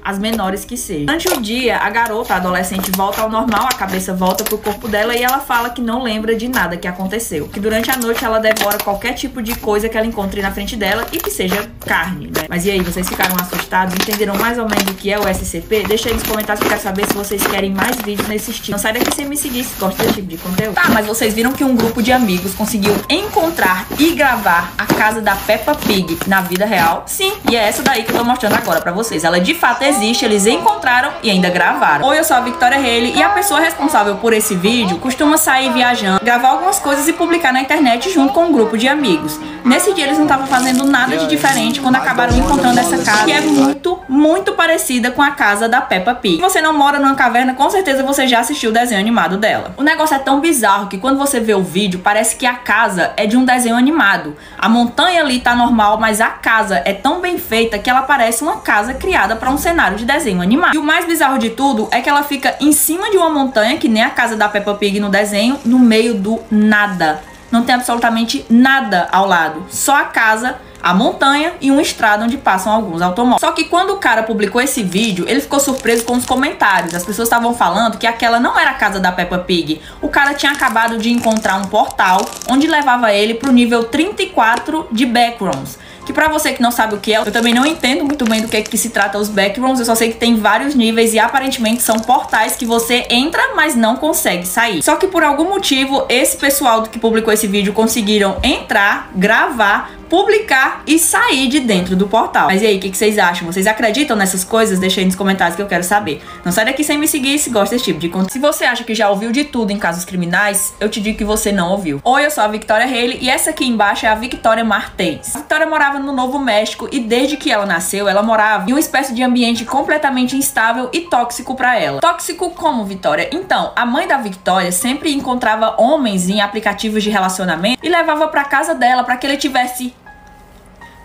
as menores que sejam. Durante o dia, a garota, a adolescente, volta ao normal, a cabeça volta pro corpo dela e ela fala que não lembra de nada que aconteceu. Que durante a noite ela devora qualquer tipo de coisa que ela encontre na frente dela e que seja carne, né? Mas e aí, vocês ficaram assustados? Entenderam mais ou menos o que é o SCP? Deixa aí nos comentários que eu quero saber se vocês querem mais vídeos nesse estilo. Não sai daqui sem me seguir se gosta desse tipo de conteúdo. Tá, mas vocês viram que um grupo de amigos conseguiu encontrar e gravar a casa da Peppa Pig na vida real? Sim, e é essa daí que eu tô mostrando agora pra vocês. Ela de fato existe, eles encontraram e ainda gravaram. Oi, eu sou a Victoria Haley, e a pessoa responsável por esse vídeo costuma sair viajando, gravar algumas coisas e publicar na internet junto com um grupo de amigos. Nesse dia eles não estavam fazendo nada de diferente quando acabaram encontrando essa casa, que é muito parecida com a casa da Peppa Pig. Se você não mora numa caverna, com certeza você já assistiu o desenho animado dela. O negócio é tão bizarro que quando você vê o vídeo, parece que a casa é de um desenho animado. A montanha ali tá normal, mas a casa é tão bem feita que ela parece uma casa criada para um cenário de desenho animado. E o mais bizarro de tudo é que ela fica em cima de uma montanha, que nem a casa da Peppa Pig no desenho, no meio do nada. Não tem absolutamente nada ao lado, só a casa, a montanha e uma estrada onde passam alguns automóveis. Só que quando o cara publicou esse vídeo, ele ficou surpreso com os comentários. As pessoas estavam falando que aquela não era a casa da Peppa Pig. O cara tinha acabado de encontrar um portal onde levava ele pro nível 34 de Backrooms. Que pra você que não sabe o que é, eu também não entendo muito bem do que se trata os Backrooms. Eu só sei que tem vários níveis e aparentemente são portais que você entra, mas não consegue sair. Só que por algum motivo, esse pessoal que publicou esse vídeo conseguiram entrar, gravar, publicar e sair de dentro do portal. Mas e aí, o que vocês acham? Vocês acreditam nessas coisas? Deixa aí nos comentários que eu quero saber. Não sai daqui sem me seguir se gosta desse tipo de conteúdo. Se você acha que já ouviu de tudo em casos criminais, eu te digo que você não ouviu. Oi, eu sou a Victoria Haley e essa aqui embaixo é a Victoria Martens. A Victoria morava no Novo México e desde que ela nasceu, ela morava em uma espécie de ambiente completamente instável e tóxico pra ela. Tóxico como, Victoria? Então, a mãe da Victoria sempre encontrava homens em aplicativos de relacionamento e levava pra casa dela pra que ele tivesse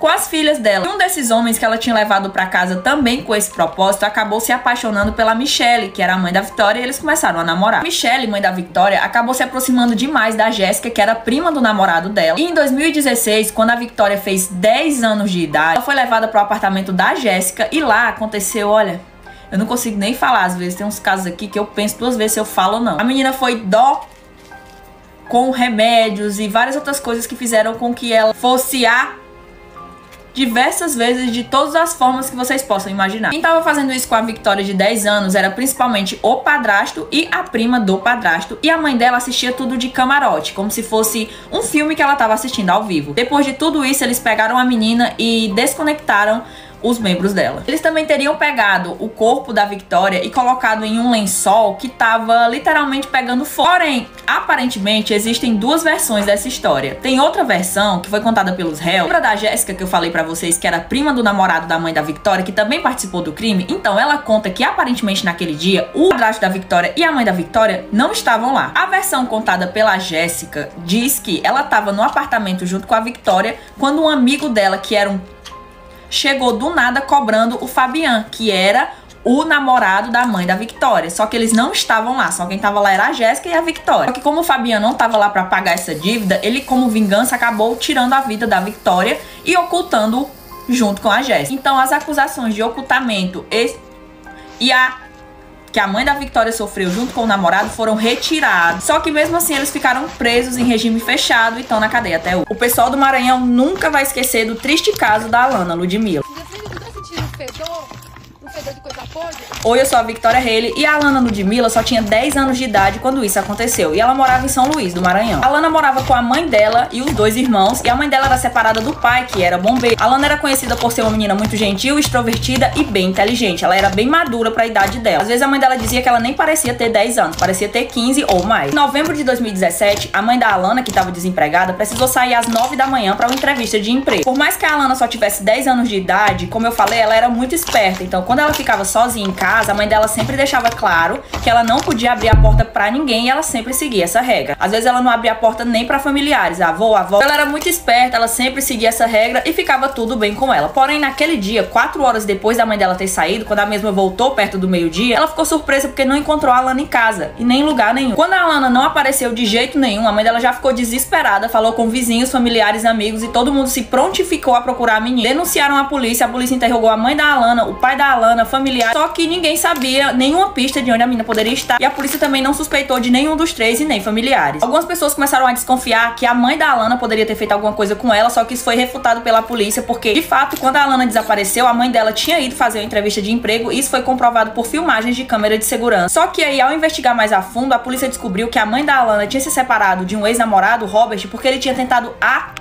com as filhas dela. Um desses homens que ela tinha levado pra casa também com esse propósito acabou se apaixonando pela Michelle, que era a mãe da Victoria, e eles começaram a namorar. Michelle, mãe da Victoria, acabou se aproximando demais da Jessica, que era prima do namorado dela. E em 2016, quando a Victoria fez 10 anos de idade, ela foi levada pro apartamento da Jessica e lá aconteceu, olha, eu não consigo nem falar, às vezes tem uns casos aqui que eu penso 2 vezes se eu falo ou não. A menina foi com remédios e várias outras coisas que fizeram com que ela fosse diversas vezes, de todas as formas que vocês possam imaginar. Quem tava fazendo isso com a Victoria de 10 anos era principalmente o padrasto e a prima do padrasto, e a mãe dela assistia tudo de camarote, como se fosse um filme que ela tava assistindo ao vivo. Depois de tudo isso, eles pegaram a menina e desconectaram os membros dela. Eles também teriam pegado o corpo da Victoria e colocado em um lençol que tava literalmente pegando fogo. Porém, aparentemente, existem 2 versões dessa história. Tem outra versão que foi contada pelos réus. Lembra da Jéssica que eu falei pra vocês, que era prima do namorado da mãe da Victoria, que também participou do crime? Então, ela conta que aparentemente naquele dia, o padrasto da Victoria e a mãe da Victoria não estavam lá. A versão contada pela Jéssica diz que ela tava no apartamento junto com a Victoria quando um amigo dela, que era chegou do nada cobrando o Fabian, que era o namorado da mãe da Victoria. Só que eles não estavam lá, só quem tava lá era a Jéssica e a Victoria. Só que como o Fabian não tava lá pra pagar essa dívida, ele, como vingança, acabou tirando a vida da Victoria e ocultando junto com a Jéssica. Então as acusações de ocultamento que a mãe da Victoria sofreu junto com o namorado foram retirados. Só que mesmo assim eles ficaram presos em regime fechado e estão na cadeia até hoje. O pessoal do Maranhão nunca vai esquecer do triste caso da Alana Ludmilla. De coisa podre? Oi, eu sou a Victoria Haley e a Alana Ludmilla só tinha 10 anos de idade quando isso aconteceu. E ela morava em São Luís, do Maranhão. A Alana morava com a mãe dela e os 2 irmãos. E a mãe dela era separada do pai, que era bombeiro. A Alana era conhecida por ser uma menina muito gentil, extrovertida e bem inteligente. Ela era bem madura pra idade dela. Às vezes a mãe dela dizia que ela nem parecia ter 10 anos, parecia ter 15 ou mais. Em novembro de 2017, a mãe da Alana, que estava desempregada, precisou sair às 9 da manhã pra uma entrevista de emprego. Por mais que a Alana só tivesse 10 anos de idade, como eu falei, ela era muito esperta. Então, quando ela ficava sozinha em casa, a mãe dela sempre deixava claro que ela não podia abrir a porta pra ninguém e ela sempre seguia essa regra. Às vezes ela não abria a porta nem pra familiares, avô, avó. Ela era muito esperta, ela sempre seguia essa regra e ficava tudo bem com ela. Porém, naquele dia, 4 horas depois da mãe dela ter saído, quando a mesma voltou perto do meio-dia, ela ficou surpresa porque não encontrou a Alana em casa e nem em lugar nenhum. Quando a Alana não apareceu de jeito nenhum, a mãe dela já ficou desesperada, falou com vizinhos, familiares, amigos e todo mundo se prontificou a procurar a menina. Denunciaram a polícia interrogou a mãe da Alana, o pai da Alana, familiares, só que ninguém sabia nenhuma pista de onde a menina poderia estar e a polícia também não suspeitou de nenhum dos 3 e nem familiares. Algumas pessoas começaram a desconfiar que a mãe da Alana poderia ter feito alguma coisa com ela, só que isso foi refutado pela polícia porque, de fato, quando a Alana desapareceu, a mãe dela tinha ido fazer uma entrevista de emprego e isso foi comprovado por filmagens de câmera de segurança. Só que aí, ao investigar mais a fundo, a polícia descobriu que a mãe da Alana tinha se separado de um ex-namorado, Robert, porque ele tinha tentado a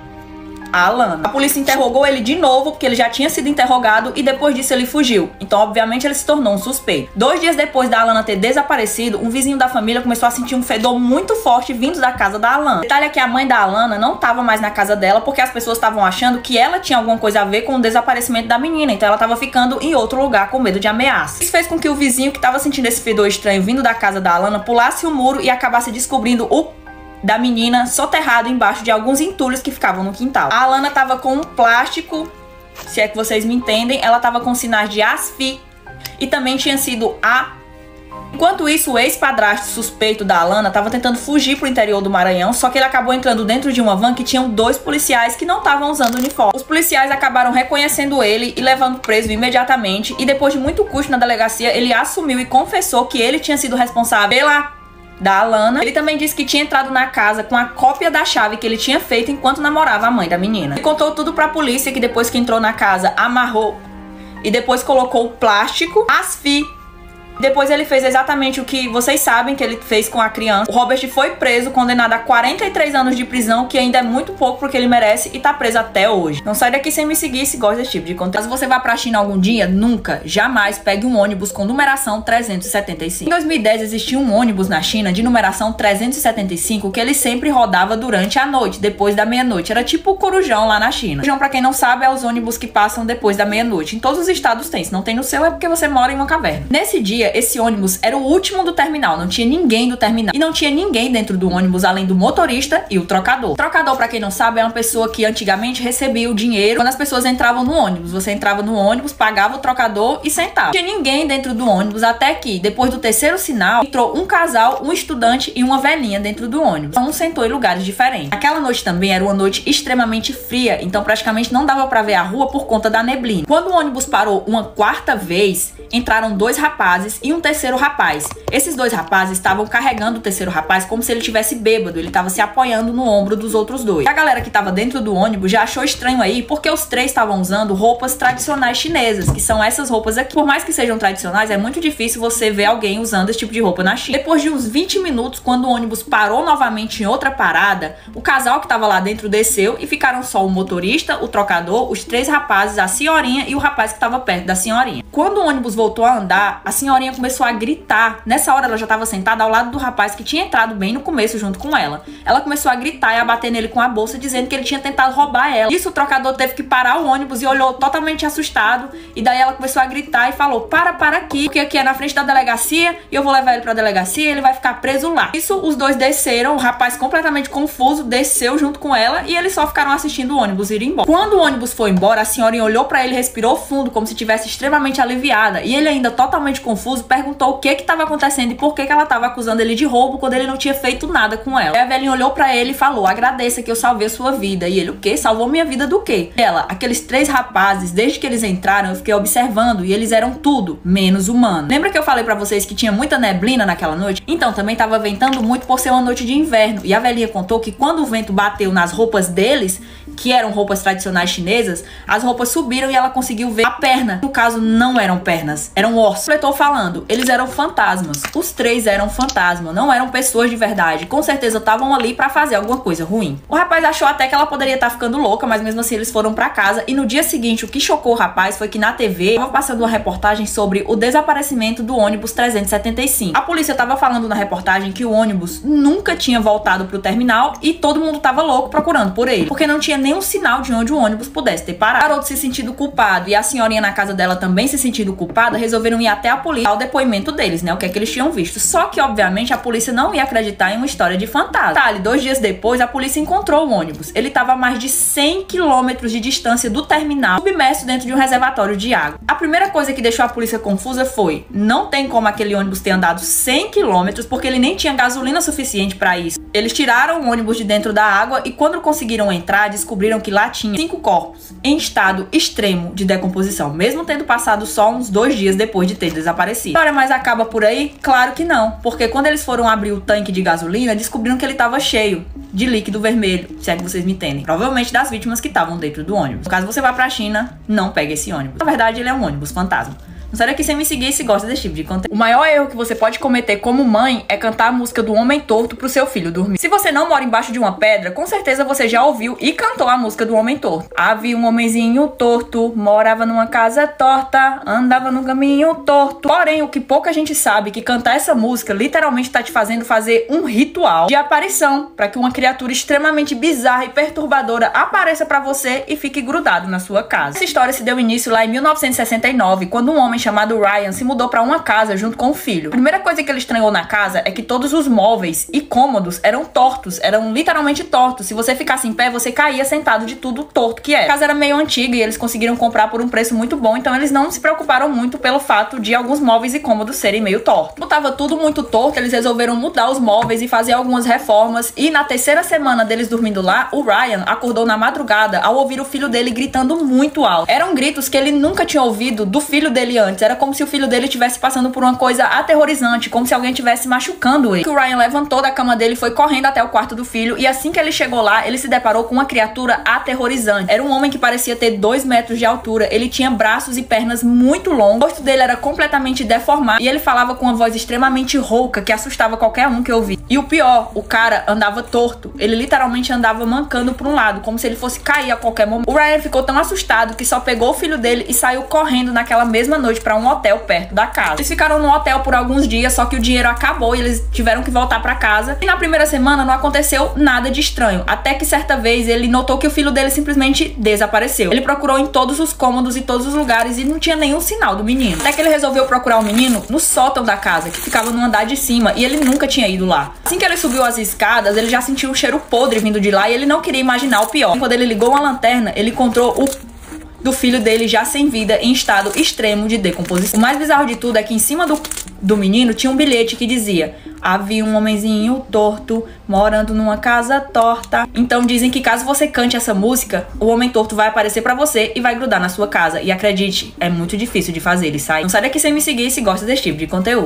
Alana. A polícia interrogou ele de novo, porque ele já tinha sido interrogado e depois disso ele fugiu. Então, obviamente, ele se tornou um suspeito. 2 dias depois da Alana ter desaparecido, um vizinho da família começou a sentir um fedor muito forte vindo da casa da Alana. O detalhe é que a mãe da Alana não estava mais na casa dela porque as pessoas estavam achando que ela tinha alguma coisa a ver com o desaparecimento da menina. Então, ela estava ficando em outro lugar com medo de ameaça. Isso fez com que o vizinho que estava sentindo esse fedor estranho vindo da casa da Alana pulasse o muro e acabasse descobrindo o da menina soterrado embaixo de alguns entulhos que ficavam no quintal. A Alana tava com um plástico, se é que vocês me entendem, ela tava com sinais de asfixia e também tinha sido Enquanto isso, o ex-padrasto suspeito da Alana tava tentando fugir pro interior do Maranhão, só que ele acabou entrando dentro de uma van que tinham 2 policiais que não estavam usando uniforme. Os policiais acabaram reconhecendo ele e levando preso imediatamente, e depois de muito custo na delegacia, ele assumiu e confessou que ele tinha sido responsável da Alana. Ele também disse que tinha entrado na casa com a cópia da chave que ele tinha feito enquanto namorava a mãe da menina. Ele contou tudo pra polícia, que depois que entrou na casa, amarrou e depois colocou o plástico, asfixia. Depois ele fez exatamente o que vocês sabem que ele fez com a criança. O Robert foi preso, condenado a 43 anos de prisão, que ainda é muito pouco porque ele merece, e tá preso até hoje. Não sai daqui sem me seguir se gosta desse tipo de conteúdo. Caso você vá pra China algum dia, nunca, jamais pegue um ônibus com numeração 375. Em 2010 existia um ônibus na China de numeração 375 que ele sempre rodava durante a noite, depois da meia-noite. Era tipo o Corujão lá na China. Corujão, pra quem não sabe, é os ônibus que passam depois da meia-noite. Em todos os estados tem. Se não tem no seu, é porque você mora em uma caverna. Nesse dia, dia, esse ônibus era o último do terminal, não tinha ninguém do terminal. E não tinha ninguém dentro do ônibus, além do motorista e o trocador. O trocador, pra quem não sabe, é uma pessoa que antigamente recebia o dinheiro quando as pessoas entravam no ônibus. Você entrava no ônibus, pagava o trocador e sentava. Não tinha ninguém dentro do ônibus, até que, depois do terceiro sinal, entrou um casal, um estudante e uma velhinha dentro do ônibus. Um sentou em lugares diferentes. Aquela noite também era uma noite extremamente fria, então praticamente não dava pra ver a rua por conta da neblina. Quando o ônibus parou uma quarta vez, entraram dois rapazes e um terceiro rapaz. Esses dois rapazes estavam carregando o terceiro rapaz como se ele tivesse bêbado, ele estava se apoiando no ombro dos outros dois. A galera que estava dentro do ônibus já achou estranho aí, porque os três estavam usando roupas tradicionais chinesas, que são essas roupas aqui. Por mais que sejam tradicionais, é muito difícil você ver alguém usando esse tipo de roupa na China. Depois de uns 20 minutos, quando o ônibus parou novamente em outra parada, o casal que estava lá dentro desceu e ficaram só o motorista, o trocador, os três rapazes, a senhorinha e o rapaz que estava perto da senhorinha. Quando o ônibus voltou a andar, a senhorinha começou a gritar. Nessa hora ela já estava sentada ao lado do rapaz que tinha entrado bem no começo junto com ela. Ela começou a gritar e a bater nele com a bolsa, dizendo que ele tinha tentado roubar ela. Isso, o trocador teve que parar o ônibus e olhou totalmente assustado. E daí ela começou a gritar e falou: para aqui, porque aqui é na frente da delegacia e eu vou levar ele pra delegacia e ele vai ficar preso lá. Isso, os dois desceram, o rapaz completamente confuso desceu junto com ela e eles só ficaram assistindo o ônibus ir embora. Quando o ônibus foi embora, a senhorinha olhou pra ele, respirou fundo, como se estivesse extremamente aliviada. E ele, ainda totalmente confuso, perguntou o que estava acontecendo e por que ela estava acusando ele de roubo quando ele não tinha feito nada com ela. Aí a velhinha olhou pra ele e falou: agradeça que eu salvei a sua vida. E ele: o quê? Salvou minha vida do quê? Ela: aqueles três rapazes, desde que eles entraram, eu fiquei observando e eles eram tudo menos humanos. Lembra que eu falei pra vocês que tinha muita neblina naquela noite? Então, também tava ventando muito por ser uma noite de inverno. E a velhinha contou que quando o vento bateu nas roupas deles, que eram roupas tradicionais chinesas, as roupas subiram e ela conseguiu ver a perna. No caso, não eram pernas, eram ossos. Completou falando: eles eram fantasmas. Os três eram fantasmas, não eram pessoas de verdade. Com certeza estavam ali pra fazer alguma coisa ruim. O rapaz achou até que ela poderia estar ficando louca, mas mesmo assim eles foram pra casa. E no dia seguinte, o que chocou o rapaz foi que na TV estava passando uma reportagem sobre o desaparecimento do ônibus 375. A polícia estava falando na reportagem que o ônibus nunca tinha voltado pro terminal e todo mundo tava louco procurando por ele, porque não tinha nenhum sinal de onde o ônibus pudesse ter parado. O garoto se sentindo culpado e a senhorinha na casa dela também se sentindo culpada, resolveram ir até a polícia ao depoimento deles, né? O que é que eles tinham visto. Só que, obviamente, a polícia não ia acreditar em uma história de fantasma. Tá, 2 dias depois, a polícia encontrou o ônibus. Ele estava a mais de 100 quilômetros de distância do terminal, submerso dentro de um reservatório de água. A primeira coisa que deixou a polícia confusa foi: não tem como aquele ônibus ter andado 100 quilômetros, porque ele nem tinha gasolina suficiente para isso. Eles tiraram o ônibus de dentro da água e quando conseguiram entrar, descobriram que lá tinha 5 corpos em estado extremo de decomposição, mesmo tendo passado só uns 2 dias depois de ter desaparecido. A história mais acaba por aí? Claro que não, porque quando eles foram abrir o tanque de gasolina, descobriram que ele estava cheio de líquido vermelho, se é que vocês me entendem. Provavelmente das vítimas que estavam dentro do ônibus. No caso, você vai pra China, não pega esse ônibus. Na verdade, ele é um ônibus fantasma. Não sai daqui sem me seguir se gosta desse tipo de conteúdo. O maior erro que você pode cometer como mãe é cantar a música do Homem Torto pro seu filho dormir. Se você não mora embaixo de uma pedra, com certeza você já ouviu e cantou a música do Homem Torto. Havia um homenzinho torto, morava numa casa torta, andava num caminho torto. Porém, o que pouca gente sabe é que cantar essa música literalmente tá te fazendo fazer um ritual de aparição para que uma criatura extremamente bizarra e perturbadora apareça pra você e fique grudado na sua casa. Essa história se deu início lá em 1969, quando um homem chamado Ryan se mudou pra uma casa junto com o filho. A primeira coisa que ele estranhou na casa é que todos os móveis e cômodos eram tortos, eram literalmente tortos. Se você ficasse em pé, você caía sentado de tudo torto que era. A casa era meio antiga e eles conseguiram comprar por um preço muito bom, então eles não se preocuparam muito pelo fato de alguns móveis e cômodos serem meio tortos. Como tava tudo muito torto, eles resolveram mudar os móveis e fazer algumas reformas, e na terceira semana deles dormindo lá, o Ryan acordou na madrugada ao ouvir o filho dele gritando muito alto. Eram gritos que ele nunca tinha ouvido do filho dele antes. Era como se o filho dele estivesse passando por uma coisa aterrorizante, como se alguém estivesse machucando ele. O Ryan levantou da cama dele e foi correndo até o quarto do filho, e assim que ele chegou lá, ele se deparou com uma criatura aterrorizante. Era um homem que parecia ter 2 metros de altura, ele tinha braços e pernas muito longos, o rosto dele era completamente deformado, e ele falava com uma voz extremamente rouca, que assustava qualquer um que ouvia. E o pior, o cara andava torto, ele literalmente andava mancando para um lado, como se ele fosse cair a qualquer momento. O Ryan ficou tão assustado que só pegou o filho dele e saiu correndo naquela mesma noite noite pra um hotel perto da casa. Eles ficaram no hotel por alguns dias, só que o dinheiro acabou e eles tiveram que voltar pra casa. E na primeira semana não aconteceu nada de estranho, até que certa vez ele notou que o filho dele simplesmente desapareceu. Ele procurou em todos os cômodos e todos os lugares e não tinha nenhum sinal do menino. Até que ele resolveu procurar o menino no sótão da casa, que ficava no andar de cima, e ele nunca tinha ido lá. Assim que ele subiu as escadas, ele já sentiu um cheiro podre vindo de lá e ele não queria imaginar o pior. Quando ele ligou uma lanterna, ele encontrou o do filho dele já sem vida, em estado extremo de decomposição. O mais bizarro de tudo é que em cima do menino tinha um bilhete que dizia: havia um homenzinho torto morando numa casa torta. Então dizem que caso você cante essa música, o homem torto vai aparecer pra você e vai grudar na sua casa. E acredite, é muito difícil de fazer, ele sai. Não sai daqui sem me seguir se gosta desse tipo de conteúdo.